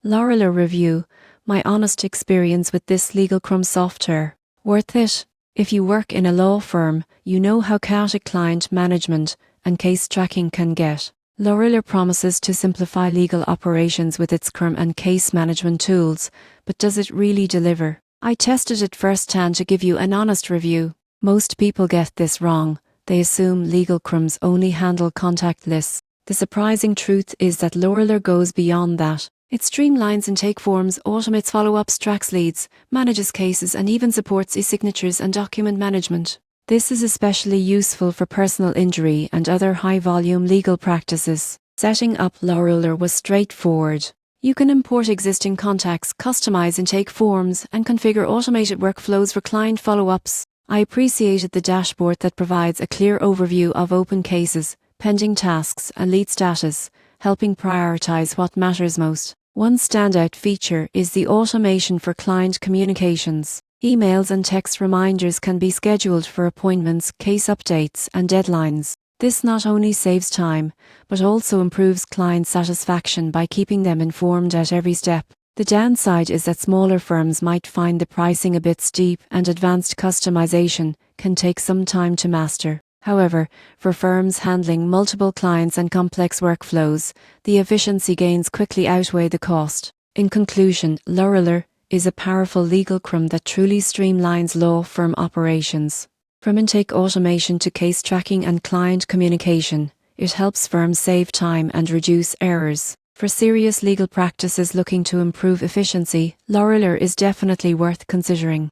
LawRuler review: my honest experience with this legal crumb software. Worth it? If you work in a law firm, you know how chaotic client management and case tracking can get. LawRuler promises to simplify legal operations with its CRM and case management tools, but does it really deliver? I tested it firsthand to give you an honest review. Most people get this wrong. They assume legal CRMs only handle contact lists. The surprising truth is that LawRuler goes beyond that. It streamlines intake forms, automates follow-ups, tracks leads, manages cases, and even supports e-signatures and document management. This is especially useful for personal injury and other high-volume legal practices. Setting up LawRuler was straightforward. You can import existing contacts, customize intake forms, and configure automated workflows for client follow-ups. I appreciated the dashboard that provides a clear overview of open cases, pending tasks, and lead status, helping prioritize what matters most. One standout feature is the automation for client communications. Emails and text reminders can be scheduled for appointments, case updates, and deadlines. This not only saves time, but also improves client satisfaction by keeping them informed at every step. The downside is that smaller firms might find the pricing a bit steep, and advanced customization can take some time to master. However, for firms handling multiple clients and complex workflows, the efficiency gains quickly outweigh the cost. In conclusion, LawRuler is a powerful legal CRM that truly streamlines law firm operations. From intake automation to case tracking and client communication, it helps firms save time and reduce errors. For serious legal practices looking to improve efficiency, LawRuler is definitely worth considering.